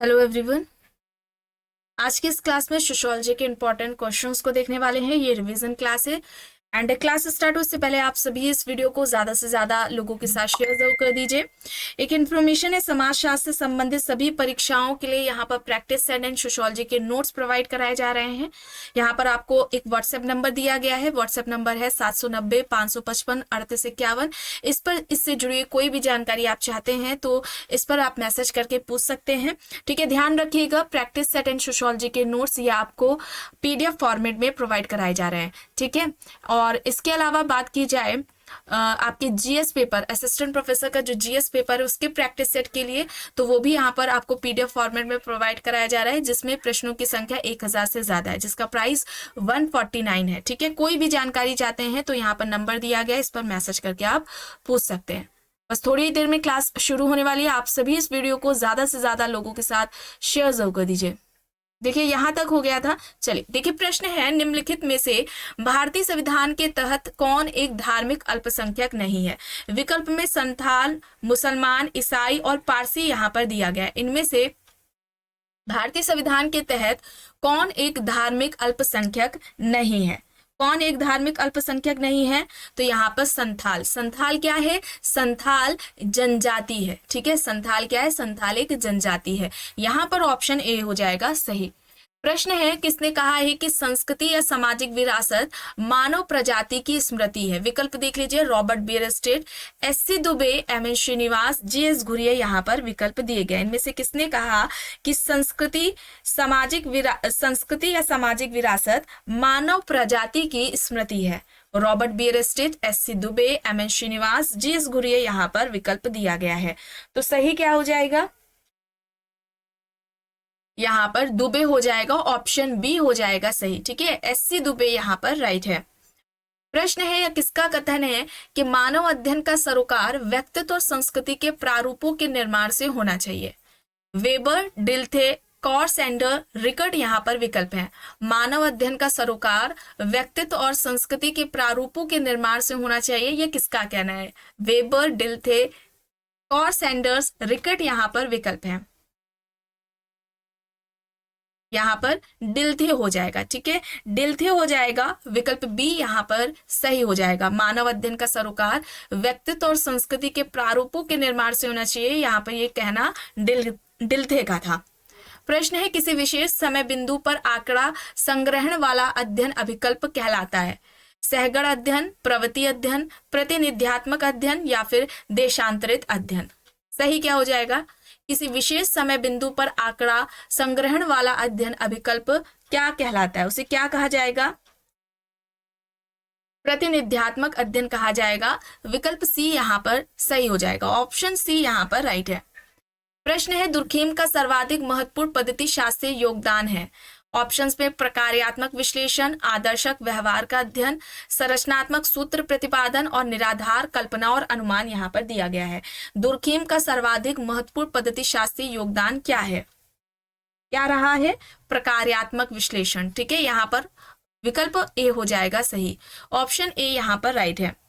Hello everyone. आज की इस क्लास में सोशियोलॉजी के इंपॉर्टेंट क्वेश्चंस को देखने वाले हैं। ये रिवीजन क्लास है एंड क्लास स्टार्ट उससे पहले आप सभी इस वीडियो को ज़्यादा से ज़्यादा लोगों के साथ शेयर जरूर कर दीजिए। एक इन्फॉर्मेशन है, समाजशास्त्र से संबंधित सभी परीक्षाओं के लिए यहाँ पर प्रैक्टिस सेट एंड सोशियोलॉजी के नोट्स प्रोवाइड कराए जा रहे हैं। यहाँ पर आपको एक व्हाट्सएप नंबर दिया गया है। व्हाट्सएप नंबर है 790-555-3851। इससे जुड़ी कोई भी जानकारी आप चाहते हैं तो इस पर आप मैसेज करके पूछ सकते हैं। ठीक है, ध्यान रखिएगा, प्रैक्टिस सेट एंड सोशियोलॉजी के नोट्स ये आपको PDF फॉर्मेट में प्रोवाइड कराए जा रहे हैं। ठीक है, और इसके अलावा बात की जाए आपके GS पेपर, असिस्टेंट प्रोफेसर का जो GS पेपर है उसके प्रैक्टिस सेट के लिए, तो वो भी यहाँ पर आपको PDF फॉर्मेट में प्रोवाइड कराया जा रहा है, जिसमें प्रश्नों की संख्या 1000 से ज्यादा है, जिसका प्राइस 149 है। ठीक है, कोई भी जानकारी चाहते हैं तो यहाँ पर नंबर दिया गया है, इस पर मैसेज करके आप पूछ सकते हैं। बस थोड़ी ही देर में क्लास शुरू होने वाली है। आप सभी इस वीडियो को ज्यादा से ज्यादा लोगों के साथ शेयर जरूर कर दीजिए। देखिए यहां तक हो गया था। चलिए देखिए, प्रश्न है निम्नलिखित में से भारतीय संविधान के तहत कौन एक धार्मिक अल्पसंख्यक नहीं है। विकल्प में संथाल, मुसलमान, ईसाई और पारसी यहां पर दिया गया है। इनमें से भारतीय संविधान के तहत कौन एक धार्मिक अल्पसंख्यक नहीं है? कौन एक धार्मिक अल्पसंख्यक नहीं है? तो यहाँ पर संथाल। संथाल क्या है? संथाल जनजाति है। ठीक है, संथाल क्या है? संथाल एक जनजाति है। यहाँ पर ऑप्शन ए हो जाएगा सही। प्रश्न है, किसने कहा है कि संस्कृति या सामाजिक विरासत मानव प्रजाति की स्मृति है? विकल्प देख लीजिए, Robert Bierstedt, SC Dube, MN Srinivas, GS Ghurye यहाँ पर विकल्प दिए गए। इनमें से किसने कहा कि संस्कृति या सामाजिक विरासत मानव प्रजाति की स्मृति है? Robert Bierstedt, SC Dube, MN Srinivas, GS Ghurye यहाँ पर विकल्प दिया गया है। तो सही क्या हो जाएगा? यहाँ पर दुबे हो जाएगा, ऑप्शन बी हो जाएगा सही। ठीक है, SC दुबे यहाँ पर राइट है। प्रश्न है, यह किसका कथन है कि मानव अध्ययन का सरोकार व्यक्तित्व और संस्कृति के प्रारूपों के निर्माण से होना चाहिए? वेबर, डिल्थे, कॉर्सेंडर, रिकर्ड यहाँ पर विकल्प है। मानव अध्ययन का सरोकार व्यक्तित्व और संस्कृति के प्रारूपों के निर्माण से होना चाहिए, यह किसका कहना है? वेबर, डिल्थे, कॉर्सेंडर्स, रिकर्ड यहाँ पर विकल्प है। यहाँ पर डिल्थे हो जाएगा। ठीक है, डिल्थे हो जाएगा, विकल्प बी यहाँ पर सही हो जाएगा। मानव अध्ययन का सरोकार व्यक्तित्व और संस्कृति के प्रारूपों के निर्माण से होना चाहिए, यहाँ पर ये कहना डिल्थे का था। प्रश्न है, किसी विशेष समय बिंदु पर आंकड़ा संग्रहण वाला अध्ययन अभिकल्प कहलाता है? सहगण अध्ययन, प्रवृत्ति अध्ययन, प्रतिनिध्यात्मक अध्ययन या फिर देशांतरित अध्ययन? सही क्या हो जाएगा? किसी विशेष समय बिंदु पर आंकड़ा संग्रहण वाला अध्ययन अभिकल्प क्या कहलाता है? उसे क्या कहा जाएगा? प्रतिनिध्यात्मक अध्ययन कहा जाएगा। विकल्प सी यहाँ पर सही हो जाएगा, ऑप्शन सी यहाँ पर राइट है। प्रश्न है, दुर्खेम का सर्वाधिक महत्वपूर्ण पद्धति शास्त्रीय योगदान है? ऑप्शंस में प्रकार्यात्मक विश्लेषण, आदर्शक व्यवहार का अध्ययन, संरचनात्मक सूत्र प्रतिपादन और निराधार कल्पना और अनुमान यहाँ पर दिया गया है। दुर्खेम का सर्वाधिक महत्वपूर्ण पद्धति शास्त्रीय योगदान क्या है? क्या रहा है? प्रकार्यात्मक विश्लेषण। ठीक है, यहाँ पर विकल्प ए हो जाएगा सही, ऑप्शन ए यहाँ पर राइट है।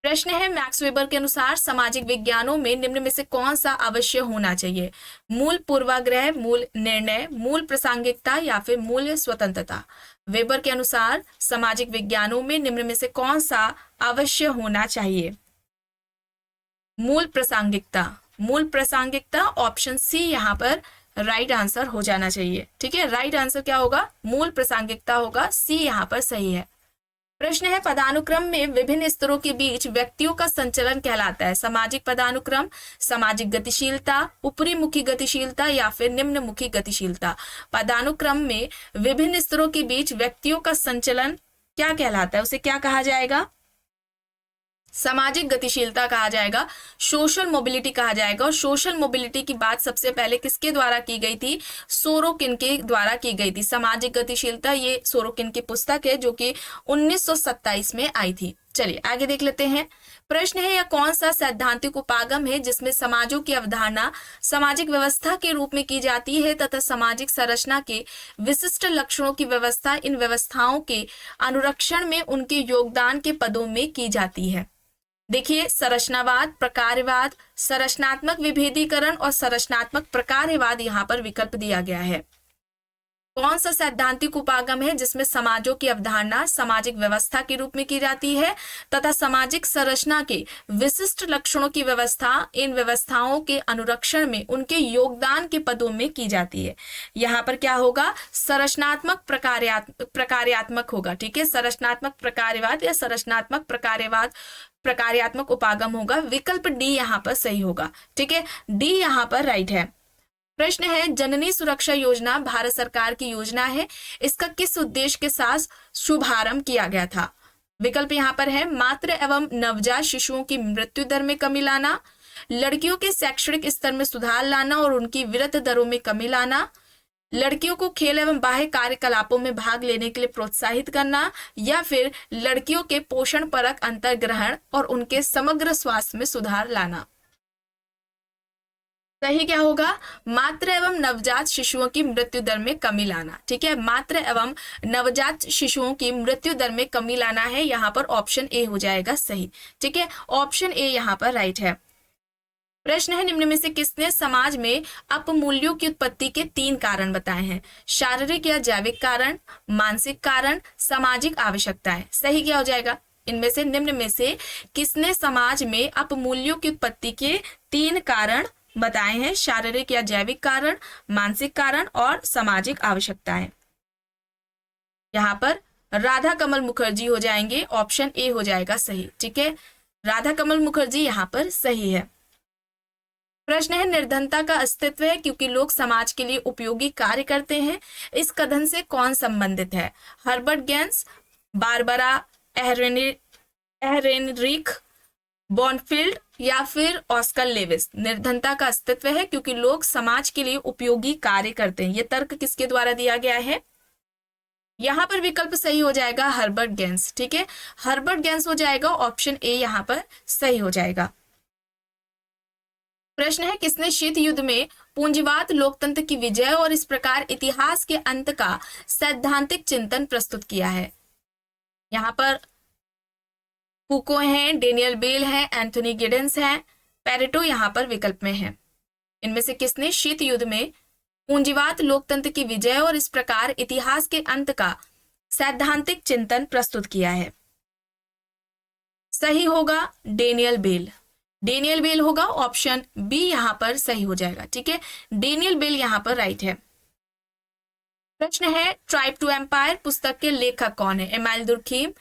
प्रश्न है, मैक्स वेबर के अनुसार सामाजिक विज्ञानों में निम्न में से कौन सा अवश्य होना चाहिए? मूल पूर्वाग्रह, मूल निर्णय, मूल प्रासंगिकता या फिर मूल स्वतंत्रता? वेबर के अनुसार सामाजिक विज्ञानों में निम्न में से कौन सा अवश्य होना चाहिए? मूल प्रासंगिकता। मूल प्रासंगिकता, ऑप्शन सी यहाँ पर राइट आंसर हो जाना चाहिए। ठीक है, राइट आंसर क्या होगा? मूल प्रासंगिकता होगा, सी यहाँ पर सही है। प्रश्न है, पदानुक्रम में विभिन्न स्तरों के बीच व्यक्तियों का संचलन कहलाता है? सामाजिक पदानुक्रम, सामाजिक गतिशीलता, ऊपरी मुखी गतिशीलता या फिर निम्न मुखी गतिशीलता? पदानुक्रम में विभिन्न स्तरों के बीच व्यक्तियों का संचलन क्या कहलाता है? उसे क्या कहा जाएगा? सामाजिक गतिशीलता कहा जाएगा, सोशल मोबिलिटी कहा जाएगा। और सोशल मोबिलिटी की बात सबसे पहले किसके द्वारा की गई थी? सोरोकिन के द्वारा की गई थी। सामाजिक गतिशीलता ये सोरोकिन की पुस्तक है जो कि 1927 में आई थी। चलिए आगे देख लेते हैं। प्रश्न है, यह कौन सा सैद्धांतिक उपागम है जिसमें समाजों की अवधारणा सामाजिक व्यवस्था के रूप में की जाती है तथा सामाजिक संरचना के विशिष्ट लक्षणों की व्यवस्था इन व्यवस्थाओं के अनुरक्षण में उनके योगदान के पदों में की जाती है? देखिए, संरचनावाद, प्रकारवाद, संरचनात्मक विभेदीकरण और संरचनात्मक प्रकारवाद यहाँ पर विकल्प दिया गया है। कौन सा सैद्धांतिक उपागम है जिसमें समाजों की अवधारणा सामाजिक व्यवस्था के रूप में की जाती है तथा सामाजिक संरचना के विशिष्ट लक्षणों की व्यवस्था इन व्यवस्थाओं के अनुरक्षण में उनके योगदान के पदों में की जाती है। यहाँ पर क्या होगा? संरचनात्मक प्रकार्यात्मक होगा। ठीक है, संरचनात्मक प्रकारवाद या संरचनात्मक प्रकारवाद प्रकार्यात्मक उपागम होगा। विकल्प डी यहाँ पर सही होगा। ठीक है, डी यहाँ पर राइट है। प्रश्न है, जननी सुरक्षा योजना भारत सरकार की योजना है, इसका किस उद्देश्य के साथ शुभारंभ किया गया था? विकल्प यहाँ पर है मातृ एवं नवजात शिशुओं की मृत्यु दर में कमी लाना, लड़कियों के शैक्षणिक स्तर में सुधार लाना और उनकी विरत दरों में कमी लाना, लड़कियों को खेल एवं बाह्य कार्यकलापों में भाग लेने के लिए प्रोत्साहित करना, या फिर लड़कियों के पोषण परक अंतर्ग्रहण और उनके समग्र स्वास्थ्य में सुधार लाना। सही क्या होगा? मातृ एवं नवजात शिशुओं की मृत्यु दर में कमी लाना। ठीक है, मातृ एवं नवजात शिशुओं की मृत्यु दर में कमी लाना है। यहाँ पर ऑप्शन ए हो जाएगा सही। ठीक है, ऑप्शन ए यहाँ पर राइट है। प्रश्न है, निम्न में से किसने समाज में अपमूल्यों की उत्पत्ति के 3 कारण बताए हैं? शारीरिक या जैविक कारण, मानसिक कारण, सामाजिक आवश्यकताएं। सही क्या हो जाएगा? इनमें से निम्न में से किसने समाज में अपमूल्यों की उत्पत्ति के 3 कारण बताए हैं? शारीरिक या जैविक कारण, मानसिक कारण और सामाजिक आवश्यकताएं। यहाँ पर राधा कमल मुखर्जी हो जाएंगे। ऑप्शन ए हो जाएगा सही। ठीक है, राधा कमल मुखर्जी यहाँ पर सही है। प्रश्न है, निर्धनता का अस्तित्व है क्योंकि लोग समाज के लिए उपयोगी कार्य करते हैं, इस कथन से कौन संबंधित है? हर्बर्ट गेंस, बारबरा एहरेनरिख बॉनफील्ड या फिर ऑस्कर लेविस। निर्धनता का अस्तित्व है क्योंकि लोग समाज के लिए उपयोगी कार्य करते हैं। ये तर्क किसके द्वारा दिया गया है? यहाँ पर विकल्प सही हो जाएगा हर्बर्ट गेंस। ठीक है, हर्बर्ट गेंस हो जाएगा। ऑप्शन ए यहाँ पर सही हो जाएगा। प्रश्न है, किसने शीत युद्ध में पूंजीवाद लोकतंत्र की विजय और इस प्रकार इतिहास के अंत का सैद्धांतिक चिंतन प्रस्तुत किया है? यहाँ पर फूको हैं, डेनियल बेल है, एंथोनी गिडेंस है, पेरेटो यहाँ पर विकल्प में है। इनमें से किसने शीत युद्ध में पूंजीवाद लोकतंत्र की विजय और इस प्रकार इतिहास के अंत का सैद्धांतिक चिंतन प्रस्तुत किया है? सही होगा डेनियल बेल। डेनियल बेल होगा। ऑप्शन बी यहाँ पर सही हो जाएगा। ठीक है, डेनियल बेल यहाँ पर राइट है। प्रश्न है, ट्राइब टू एम्पायर पुस्तक के लेखक कौन है? एमाइल दुर्खीम,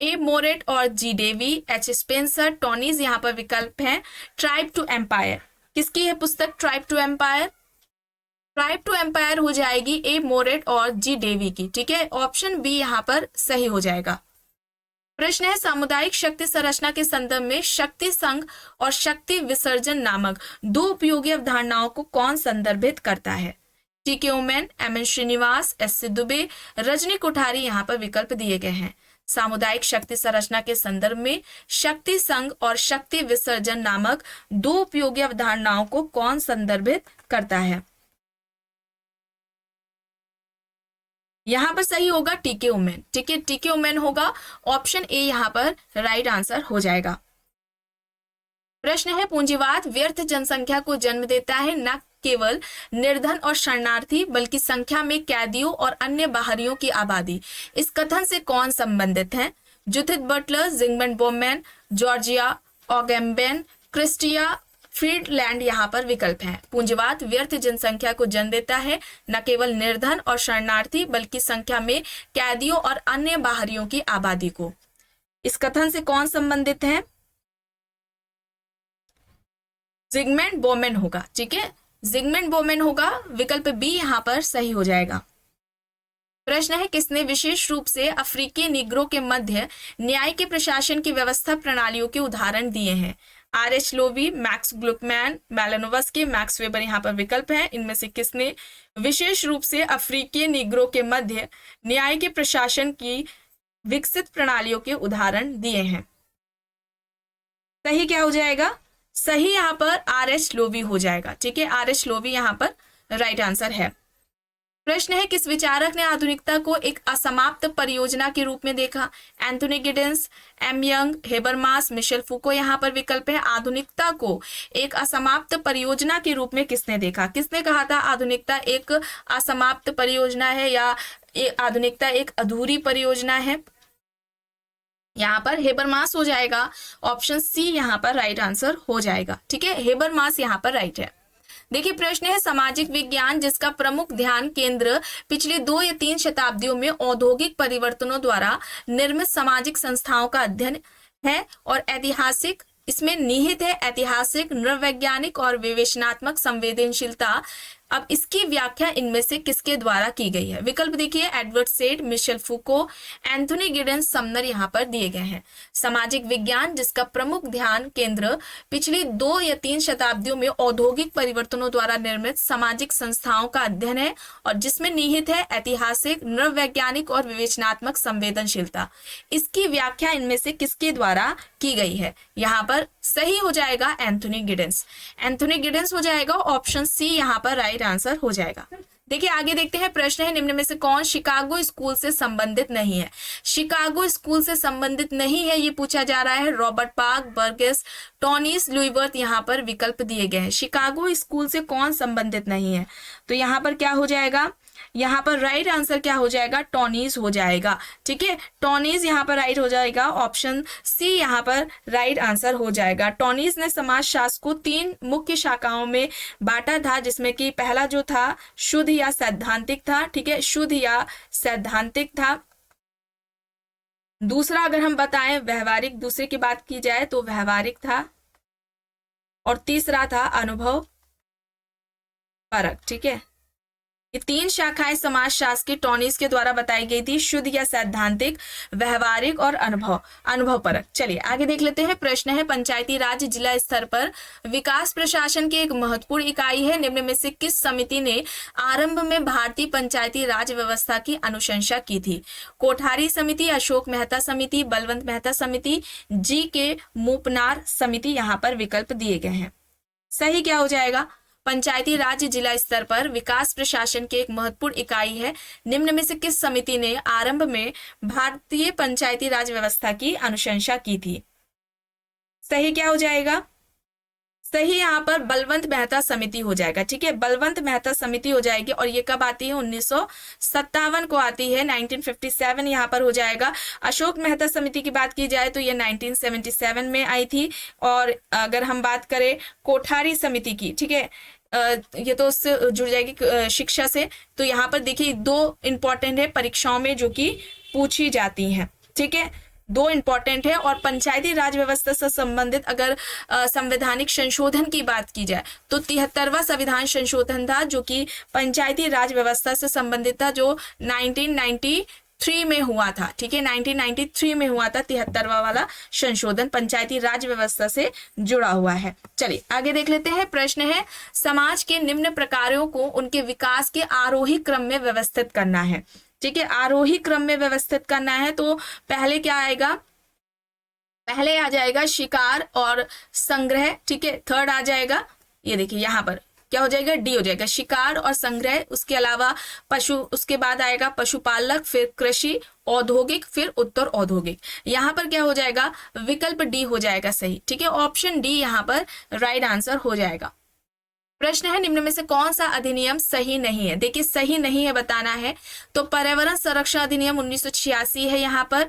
ए मोरेट और जी डेवी, एच स्पेंसर, टॉनीज यहाँ पर विकल्प है। ट्राइब टू एम्पायर किसकी है पुस्तक? Tribe to empire, tribe to empire हो जाएगी ए मोरेट और जी डेवी की। ठीक है, ऑप्शन बी यहाँ पर सही हो जाएगा। प्रश्न है, सामुदायिक शक्ति संरचना के संदर्भ में शक्ति संघ और शक्ति विसर्जन नामक 2 उपयोगी अवधारणाओं को कौन संदर्भित करता है? टी.के. उमेन, एम.एन. श्रीनिवास, एस.सी. दुबे, रजनी कोठारी यहाँ पर विकल्प दिए गए हैं। सामुदायिक शक्ति संरचना के संदर्भ में शक्ति संघ और शक्ति विसर्जन नामक 2 उपयोगी अवधारणाओं को कौन संदर्भित करता है? यहाँ पर सही होगा टी.के. उमेन। ठीक है, टी.के. उमेन होगा। ऑप्शन ए यहाँ पर राइट आंसर हो जाएगा। प्रश्न है, पूंजीवाद व्यर्थ जनसंख्या को जन्म देता है, न केवल निर्धन और शरणार्थी बल्कि संख्या में कैदियों और अन्य बाहरियों की आबादी। इस कथन से कौन संबंधित है? Judith Butler, Zygmunt Bauman, Georgia Agamben, Chrystia Freeland यहाँ पर विकल्प है। पूंजीवाद व्यर्थ जनसंख्या को जन्म देता है, न केवल निर्धन और शरणार्थी बल्कि संख्या में कैदियों और अन्य बाहरियों की आबादी को। इस कथन से कौन संबंधित है? जिगमंड बॉमैन होगा। ठीक है, जिगमंड बॉमैन होगा। विकल्प बी यहाँ पर सही हो जाएगा। प्रश्न है, किसने विशेष रूप से अफ्रीकी निग्रो के मध्य न्याय के प्रशासन की व्यवस्था प्रणालियों के उदाहरण दिए हैं? R H. Lowie, Max Gluckman, Malinowski, Max Weber यहाँ पर विकल्प है। इनमें से किसने विशेष रूप से अफ्रीकी निग्रो के मध्य न्याय के प्रशासन की विकसित प्रणालियों के उदाहरण दिए हैं? सही क्या हो जाएगा? सही यहाँ पर आर.एच. लोवी हो जाएगा। ठीक है, आर.एच. लोवी यहाँ पर राइट आंसर है। प्रश्न है किस विचारक ने आधुनिकता को एक असमाप्त परियोजना के रूप में देखा? Anthony Giddens, M Young, Habermas, Michel Foucault यहाँ पर विकल्प है। आधुनिकता को एक असमाप्त परियोजना के रूप में किसने देखा? किसने कहा था आधुनिकता एक असमाप्त परियोजना है या आधुनिकता एक अधूरी परियोजना है? यहाँ पर हेबरमास हो जाएगा, ऑप्शन सी यहाँ पर राइट आंसर हो जाएगा। ठीक है, हेबरमास यहाँ पर राइट है। देखिए प्रश्न है सामाजिक विज्ञान जिसका प्रमुख ध्यान केंद्र पिछले 2 या 3 शताब्दियों में औद्योगिक परिवर्तनों द्वारा निर्मित सामाजिक संस्थाओं का अध्ययन है और ऐतिहासिक इसमें निहित है ऐतिहासिक, नृवैज्ञानिक और विवेचनात्मक संवेदनशीलता। अब इसकी व्याख्या इनमें से किसके द्वारा की गई है? विकल्प देखिए, Edward Said, Michel Foucault, Anthony Giddens, Sumner यहाँ पर दिए गए हैं। सामाजिक विज्ञान जिसका प्रमुख ध्यान केंद्र पिछली 2 या 3 शताब्दियों में औद्योगिक परिवर्तनों द्वारा निर्मित सामाजिक संस्थाओं का अध्ययन है और जिसमें निहित है ऐतिहासिक, नृवैज्ञानिक और विवेचनात्मक संवेदनशीलता। इसकी व्याख्या इनमें से किसके द्वारा की गई है? यहाँ पर सही हो जाएगा एंथोनी गिडेंस। एंथोनी गिडेंस हो जाएगा, ऑप्शन सी यहाँ पर राइट आंसर हो जाएगा। देखिए आगे देखते हैं। प्रश्न है निम्न में से कौन शिकागो स्कूल से संबंधित नहीं है? शिकागो स्कूल से संबंधित नहीं है ये पूछा जा रहा है। रॉबर्ट पार्क, बर्गेस, टॉनीस लुईवर्थ यहाँ पर विकल्प दिए गए हैं। शिकागो स्कूल से कौन संबंधित नहीं है? तो यहाँ पर क्या हो जाएगा? यहाँ पर राइट आंसर क्या हो जाएगा? टॉनीस हो जाएगा। ठीक है, टॉनीस यहाँ पर राइट हो जाएगा, ऑप्शन सी यहाँ पर राइट आंसर हो जाएगा। टॉनीस ने समाजशास्त्र को 3 मुख्य शाखाओं में बांटा था, जिसमें कि पहला जो था शुद्ध या सैद्धांतिक था। ठीक है, शुद्ध या सैद्धांतिक था। दूसरा अगर हम बताएं व्यवहारिक, दूसरे की बात की जाए तो व्यवहारिक था और तीसरा था अनुभव परक। ठीक है, ये 3 शाखाएं समाजशास्त्र के टॉनीस के द्वारा बताई गई थी, शुद्ध या सैद्धांतिक, व्यवहारिक और अनुभव परक। चलिए आगे देख लेते हैं। प्रश्न है पंचायती राज जिला स्तर पर विकास प्रशासन की एक महत्वपूर्ण इकाई है। निम्न में से किस समिति ने आरंभ में भारतीय पंचायती राज व्यवस्था की अनुशंसा की थी? कोठारी समिति, अशोक मेहता समिति, बलवंत मेहता समिति, जी के मूपनार समिति। यहाँ पर विकल्प दिए गए हैं। सही क्या हो जाएगा? पंचायती राज जिला स्तर पर विकास प्रशासन की एक महत्वपूर्ण इकाई है। निम्न में से किस समिति ने आरंभ में भारतीय पंचायती राज व्यवस्था की अनुशंसा की थी? सही क्या हो जाएगा? सही यहाँ पर बलवंत मेहता समिति हो जाएगा। ठीक है, बलवंत मेहता समिति हो जाएगी और ये कब आती है? 1957 को आती है, 1957 यहाँ पर हो जाएगा। अशोक मेहता समिति की बात की जाए तो ये 1977 में आई थी। और अगर हम बात करें कोठारी समिति की, ठीक है, ये तो उससे जुड़ जाएगी शिक्षा से। तो यहाँ पर देखिए 2 इंपॉर्टेंट है परीक्षाओं में जो कि पूछी जाती हैं। ठीक है, 2 इंपॉर्टेंट है। और पंचायती राज व्यवस्था से संबंधित अगर संवैधानिक संशोधन की बात की जाए तो 73वां संविधान संशोधन था जो कि पंचायती राज व्यवस्था से संबंधित था, जो 1993 में हुआ था। ठीक है, 1993 में हुआ था 73वां वाला संशोधन, पंचायती राज व्यवस्था से जुड़ा हुआ है। चलिए आगे देख लेते हैं। प्रश्न है समाज के निम्न प्रकारों को उनके विकास के आरोही क्रम में व्यवस्थित करना है। ठीक है, आरोही क्रम में व्यवस्थित करना है तो पहले क्या आएगा? पहले आ जाएगा शिकार और संग्रह। ठीक है, थर्ड आ जाएगा, ये देखिए यहाँ पर क्या हो जाएगा? डी हो जाएगा, शिकार और संग्रह। उसके अलावा पशु, उसके बाद आएगा पशुपालक, फिर कृषि, औद्योगिक, फिर उत्तर औद्योगिक। यहाँ पर क्या हो जाएगा? विकल्प डी हो जाएगा सही। ठीक है, ऑप्शन डी यहाँ पर राइट आंसर हो जाएगा। प्रश्न है निम्न में से कौन सा अधिनियम सही नहीं है? देखिए सही नहीं है बताना है तो पर्यावरण संरक्षण अधिनियम 1986 है यहाँ पर।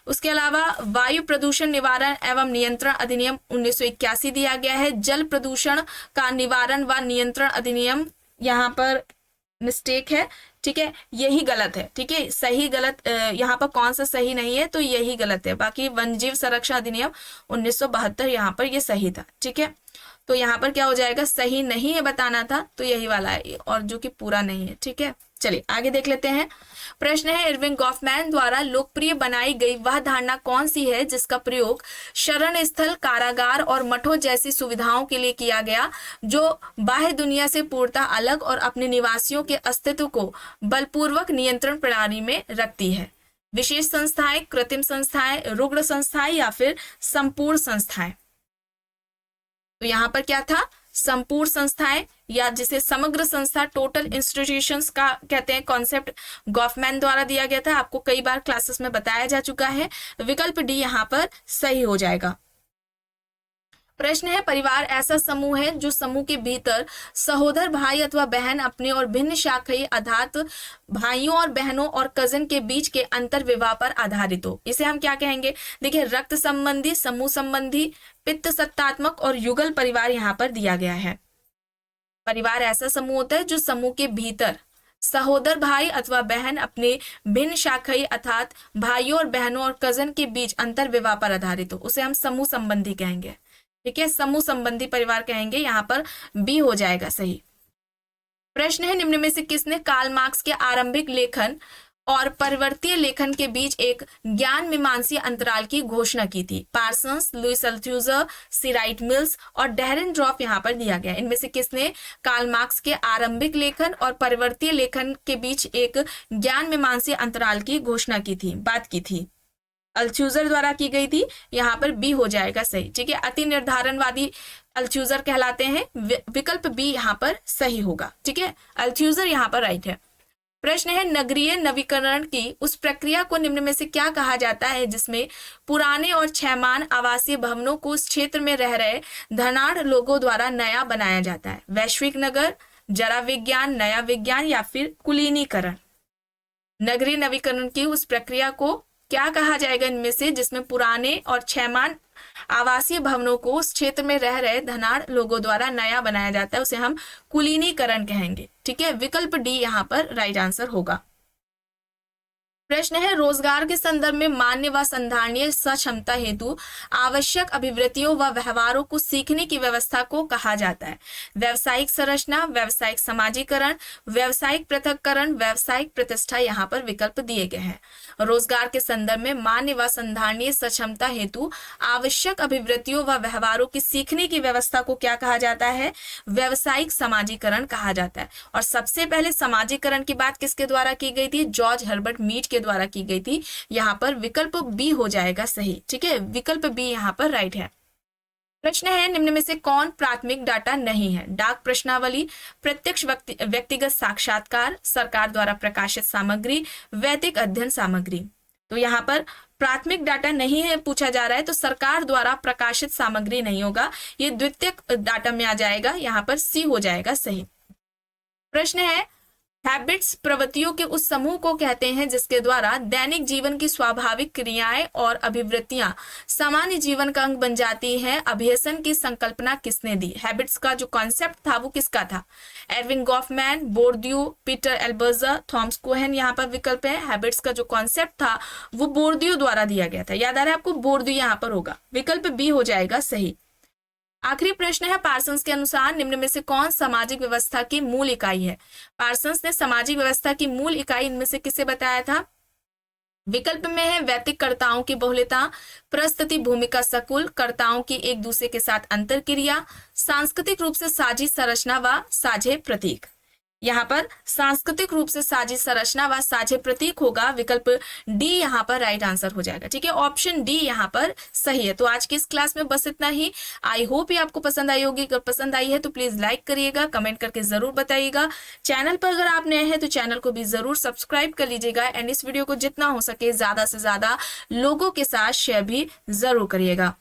उसके अलावा वायु प्रदूषण निवारण एवं नियंत्रण अधिनियम 1981 दिया गया है। जल प्रदूषण का निवारण व नियंत्रण अधिनियम, यहाँ पर मिस्टेक है। ठीक है, यही गलत है। ठीक है, सही गलत यहाँ पर कौन सा सही नहीं है तो यही गलत है। बाकी वन्यजीव संरक्षण अधिनियम 1972 यहाँ पर ये सही था। ठीक है, तो यहाँ पर क्या हो जाएगा? सही नहीं है बताना था तो यही वाला है, और जो कि पूरा नहीं है। ठीक है, चलिए आगे देख लेते हैं। प्रश्न है इरविंग गॉफमैन द्वारा लोकप्रिय बनाई गई वह धारणा कौन सी है जिसका प्रयोग शरण स्थल, कारागार और मठों जैसी सुविधाओं के लिए किया गया, जो बाह्य दुनिया से पूर्णतः अलग और अपने निवासियों के अस्तित्व को बलपूर्वक नियंत्रण प्रणाली में रखती है? विशेष संस्थाएं, कृत्रिम संस्थाएं, रुग्ण संस्थाएं या फिर संपूर्ण संस्थाएं? तो यहाँ पर क्या था? संपूर्ण संस्थाएं, या जिसे समग्र संस्था टोटल इंस्टीट्यूशंस का कहते हैं, कॉन्सेप्ट गॉफमैन द्वारा दिया गया था, आपको कई बार क्लासेस में बताया जा चुका है। विकल्प डी यहाँ पर सही हो जाएगा। प्रश्न है, परिवार ऐसा समूह है जो समूह के भीतर सहोदर भाई अथवा बहन अपने और भिन्न शाखाई अर्थात भाइयों और बहनों और कजन के बीच के अंतर विवाह पर आधारित हो। इसे हम क्या कहेंगे? देखिए, रक्त संबंधी, समूह संबंधी, पित्त सत्तात्मक और युगल परिवार यहाँ पर दिया गया है। परिवार ऐसा समूह होता है जो समूह के भीतर सहोदर भाई अथवा बहन अपने भिन्न शाखाई अर्थात भाइयों और बहनों और कजन के बीच अंतर विवाह पर आधारित हो, उसे हम समूह संबंधी कहेंगे। ठीक है, समूह संबंधी परिवार कहेंगे। यहाँ पर बी हो जाएगा सही। प्रश्न है, निम्न में से किसने कार्ल मार्क्स के आरंभिक लेखन और परिवर्तीय लेखन के बीच एक ज्ञान मीमांसीय अंतराल की घोषणा की थी? पार्सन्स, लुईस अल्थुजर, सी राइट मिल्स और डेरेनड्रॉफ यहाँ पर दिया गया। इनमें से किसने कार्ल मार्क्स के आरंभिक लेखन और परिवर्तीय लेखन के बीच एक ज्ञान मीमांसीय अंतराल की घोषणा की थी, बात की थी? अल्थुजर द्वारा की गई थी। यहाँ पर बी हो जाएगा सही। ठीक है, अति निर्धारणवादी अल्थुजर कहलाते हैं। विकल्प बी यहाँ पर सही होगा। ठीक है, अल्थुजर यहाँ पर राइट है। प्रश्न है, नगरीय नवीकरण की उस प्रक्रिया को निम्न में से क्या कहा जाता है जिसमें पुराने और क्षयमान आवासीय भवनों को उस क्षेत्र में रह रहे धनाढ़ लोगों द्वारा नया बनाया जाता है? वैश्विक नगर, जरा विज्ञान, नया विज्ञान या फिर कुलीनीकरण? नगरीय नवीकरण की उस प्रक्रिया को क्या कहा जाएगा इनमें से जिसमें पुराने और क्षयमान आवासीय भवनों को उस क्षेत्र में रह रहे धनाढ़ लोगों द्वारा नया बनाया जाता है? उसे हम कुलीनीकरण कहेंगे। ठीक है, विकल्प डी यहाँ पर राइट आंसर होगा। प्रश्न है, रोजगार के संदर्भ में मान्य व संधारणीय सक्षमता हेतु आवश्यक अभिवृत्तियों व व्यवहारों को सीखने की व्यवस्था को कहा जाता है? व्यावसायिक संरचना, व्यावसायिक समाजीकरण, व्यावसायिक पृथक्करण, व्यावसायिक प्रतिष्ठा यहाँ पर विकल्प दिए गए हैं। रोजगार के संदर्भ में मान्य व संधारणीय सक्षमता हेतु आवश्यक अभिवृत्तियों व व्यवहारों की सीखने की व्यवस्था को क्या कहा जाता है? व्यावसायिक समाजीकरण कहा जाता है। और सबसे पहले समाजीकरण की बात किसके द्वारा की गई थी? जॉर्ज हर्बर्ट मीड के द्वारा की गई थी। यहाँ पर विकल्प बी हो जाएगा सही। ठीक है, विकल्प बी यहाँ पर राइट है। प्रश्न है, निम्न में से कौन प्राथमिक डाटा नहीं है? डाक प्रश्नावली, प्रत्यक्ष व्यक्तिगत साक्षात्कार, सरकार द्वारा प्रकाशित सामग्री, वैदिक अध्ययन सामग्री। तो यहाँ पर प्राथमिक डाटा नहीं है पूछा जा रहा है, तो सरकार द्वारा प्रकाशित सामग्री नहीं होगा, ये द्वितीयक डाटा में आ जाएगा। यहाँ पर सी हो जाएगा सही। प्रश्न है, हैबिट्स प्रवृत्तियों के उस समूह को कहते हैं जिसके द्वारा दैनिक जीवन की स्वाभाविक क्रियाएं और अभिवृत्तियां सामान्य जीवन का अंग बन जाती हैं। अभ्यसन की संकल्पना किसने दी? हैबिट्स का जो कॉन्सेप्ट था वो किसका था? Erving Goffman, Bourdieu, Peter L Berger, Thomas Kuhn यहाँ पर विकल्प है। हैबिट्स का जो कॉन्सेप्ट था वो बोर्डियू द्वारा दिया गया था। याद आ रहा है आपको? बोर्डियू यहाँ पर होगा। विकल्प बी हो जाएगा सही। आखिरी प्रश्न है, पार्सन्स के अनुसार निम्न में से कौन सामाजिक व्यवस्था की मूल इकाई है? पार्सन्स ने सामाजिक व्यवस्था की मूल इकाई इनमें से किसे बताया था? विकल्प में है वैयक्तिक कर्ताओं की बहुलता, प्रस्तुति भूमिका सकुल, कर्ताओं की एक दूसरे के साथ अंतरक्रिया, सांस्कृतिक रूप से साझी संरचना व साझे प्रतीक। यहाँ पर सांस्कृतिक रूप से साझी संरचना व साझे प्रतीक होगा। विकल्प डी यहाँ पर राइट आंसर हो जाएगा। ठीक है, ऑप्शन डी यहाँ पर सही है। तो आज की इस क्लास में बस इतना ही। आई होप ये आपको पसंद आई होगी। अगर पसंद आई है तो प्लीज लाइक करिएगा, कमेंट करके जरूर बताइएगा। चैनल पर अगर आप नए हैं तो चैनल को भी जरूर सब्सक्राइब कर लीजिएगा एंड इस वीडियो को जितना हो सके ज्यादा से ज्यादा लोगों के साथ शेयर भी जरूर करिएगा।